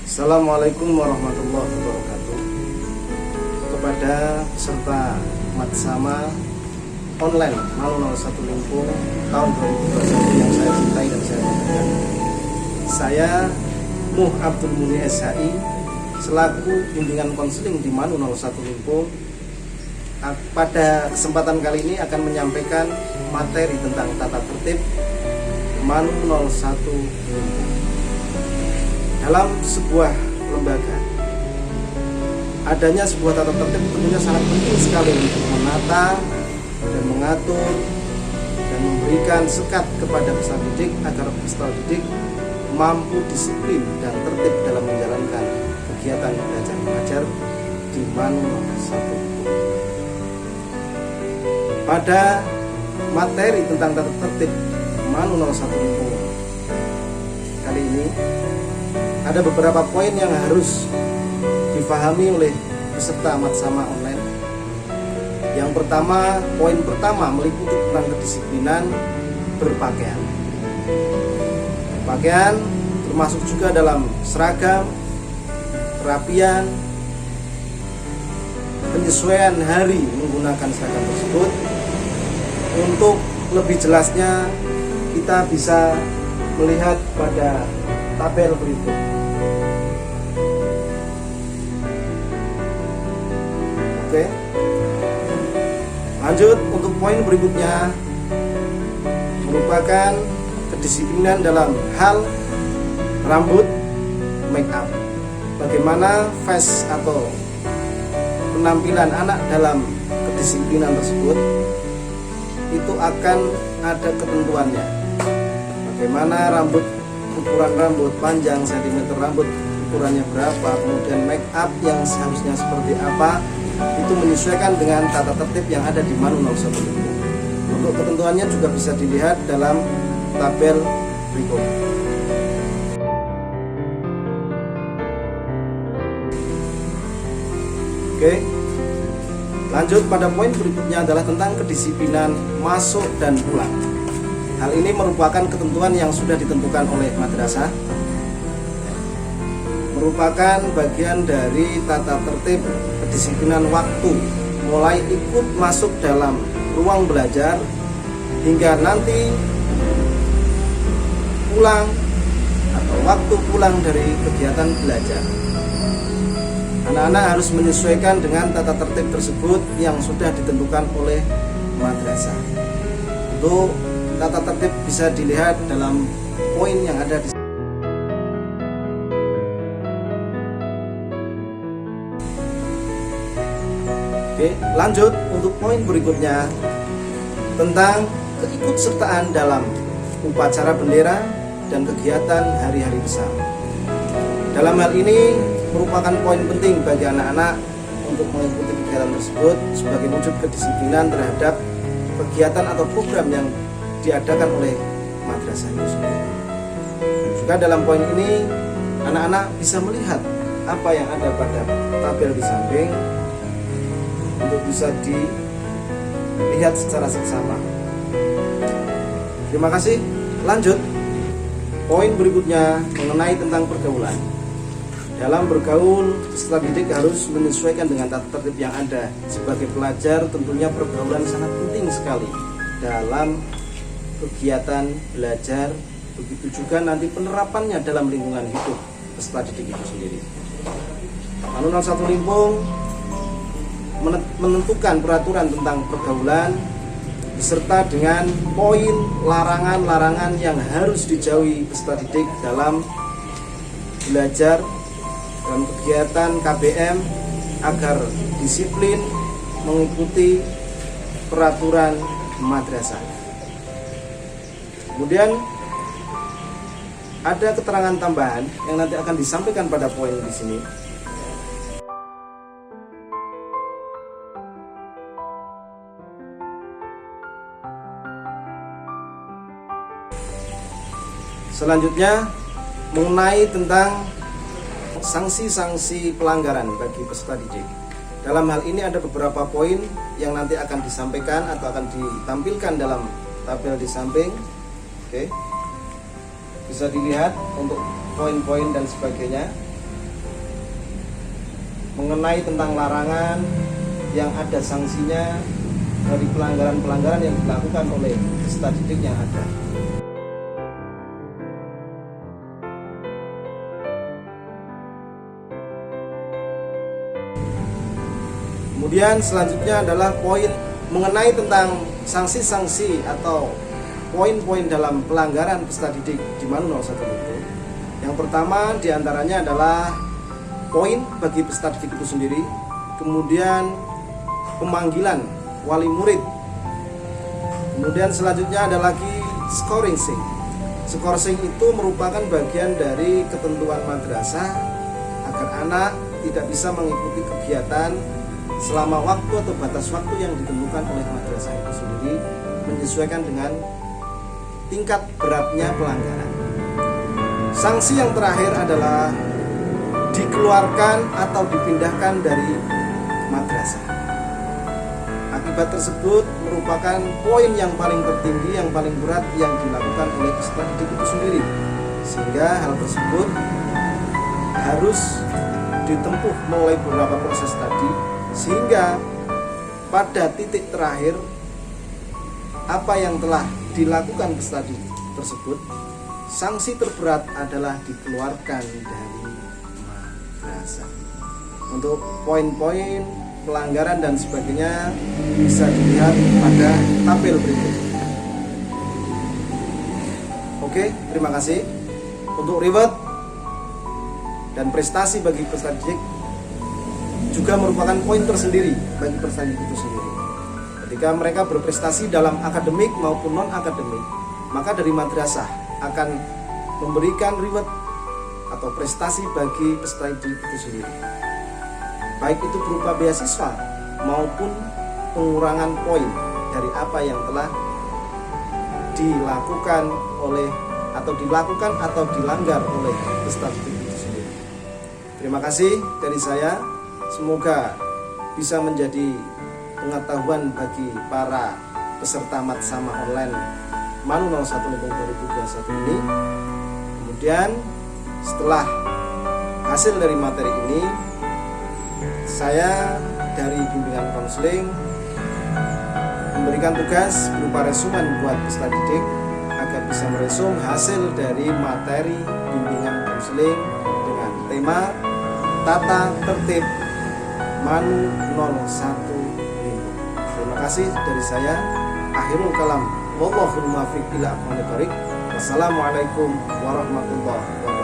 Assalamualaikum warahmatullahi wabarakatuh. Kepada peserta Matsama online Malu 01 Limpung tahun 2021 yang saya cintai dan saya banggakan, saya Muh Abdul Muni SHI selaku bimbingan konseling di Manu 01 Limpung pada kesempatan kali ini akan menyampaikan materi tentang tata tertib Manu 01 Limpung. Dalam sebuah lembaga, adanya sebuah tata tertib tentunya sangat penting sekali untuk menata dan mengatur dan memberikan sekat kepada peserta didik agar peserta didik mampu disiplin dan tertib dalam menjalankan kegiatan belajar mengajar di Manu 01. Pada materi tentang tata tertib Manu 01 Limpung kali ini, ada beberapa poin yang harus difahami oleh peserta Matsama online. Yang pertama, poin pertama meliputi tentang kedisiplinan berpakaian. Pakaian termasuk juga dalam seragam, kerapian, penyesuaian hari menggunakan seragam tersebut. Untuk lebih jelasnya, kita bisa melihat pada tabel berikut. Oke. Lanjut untuk poin berikutnya, merupakan kedisiplinan dalam hal rambut, make up. Bagaimana face atau penampilan anak dalam kedisiplinan tersebut, itu akan ada ketentuannya. Bagaimana ukuran rambut, panjang sentimeter rambut, ukurannya berapa, kemudian make up yang seharusnya seperti apa, itu menyesuaikan dengan tata tertib yang ada di Manu 01 Limpung. Untuk ketentuannya juga bisa dilihat dalam tabel berikut. Oke, lanjut pada poin berikutnya adalah tentang kedisiplinan masuk dan pulang. Hal ini merupakan ketentuan yang sudah ditentukan oleh madrasah, merupakan bagian dari tata tertib kedisiplinan waktu, mulai ikut masuk dalam ruang belajar hingga nanti pulang atau waktu pulang dari kegiatan belajar. Anak-anak harus menyesuaikan dengan tata tertib tersebut yang sudah ditentukan oleh madrasah. Untuk tata tertib bisa dilihat dalam poin yang ada di sini. Oke, lanjut untuk poin berikutnya tentang keikutsertaan dalam upacara bendera dan kegiatan hari-hari besar. Dalam hal ini merupakan poin penting bagi anak-anak untuk mengikuti kegiatan tersebut sebagai wujud kedisiplinan terhadap kegiatan atau program yang diadakan oleh madrasah itu sendiri. Juga dalam poin ini anak-anak bisa melihat apa yang ada pada tabel di samping untuk bisa dilihat secara seksama. Terima kasih. Lanjut, poin berikutnya mengenai tentang pergaulan. Dalam bergaul, peserta didik harus menyesuaikan dengan tata tertib yang ada. Sebagai pelajar, tentunya pergaulan sangat penting sekali dalam kegiatan belajar, begitu juga nanti penerapannya dalam lingkungan hidup peserta didik itu sendiri. Manu 01 Limpung menentukan peraturan tentang pergaulan beserta dengan poin larangan-larangan yang harus dijauhi peserta didik dalam belajar dalam kegiatan KBM agar disiplin mengikuti peraturan madrasah. Kemudian ada keterangan tambahan yang nanti akan disampaikan pada poin di sini. Selanjutnya mengenai tentang sanksi-sanksi pelanggaran bagi peserta didik. Dalam hal ini ada beberapa poin yang nanti akan disampaikan atau akan ditampilkan dalam tabel di samping. Oke, bisa dilihat untuk poin-poin dan sebagainya. mengenai tentang larangan yang ada sanksinya dari pelanggaran-pelanggaran yang dilakukan oleh peserta didik yang ada. Kemudian selanjutnya adalah poin mengenai tentang sanksi-sanksi atau poin-poin dalam pelanggaran peserta didik di Manu 01 itu. Yang pertama diantaranya adalah poin bagi peserta didik itu sendiri, kemudian pemanggilan wali murid, kemudian selanjutnya ada lagi scoring-sing. Scoring itu merupakan bagian dari ketentuan madrasah agar anak tidak bisa mengikuti kegiatan selama waktu atau batas waktu yang ditentukan oleh madrasah itu sendiri, menyesuaikan dengan tingkat beratnya pelanggaran. Sanksi yang terakhir adalah dikeluarkan atau dipindahkan dari madrasah. Akibat tersebut merupakan poin yang paling tertinggi, yang paling berat yang dilakukan oleh peserta didik itu sendiri, sehingga hal tersebut harus ditempuh melalui beberapa proses tadi, sehingga pada titik terakhir apa yang telah dilakukan peserta didik tersebut, sanksi terberat adalah dikeluarkan dari madrasah. Untuk poin-poin pelanggaran dan sebagainya bisa dilihat pada tabel berikut. Oke, terima kasih. Untuk reward dan prestasi bagi peserta didik juga merupakan poin tersendiri bagi peserta didik itu sendiri. Ketika mereka berprestasi dalam akademik maupun non-akademik, maka dari madrasah akan memberikan reward atau prestasi bagi peserta didik itu sendiri, baik itu berupa beasiswa maupun pengurangan poin dari apa yang telah dilakukan atau dilanggar oleh peserta didik itu sendiri. Terima kasih dari saya. Semoga bisa menjadi pengetahuan bagi para peserta Matsama online Manu 01 Limbang 2021 ini. Kemudian setelah hasil dari materi ini, saya dari bimbingan konseling memberikan tugas berupa resumen buat peserta didik agar bisa meresum hasil dari materi bimbingan konseling dengan tema tata tertib Manu 01 Limbang. Terima kasih dari saya. Akhirul kalam. Wallahul muwaffiq ila aqwamit thoriq. Wassalamualaikum warahmatullahi wabarakatuh.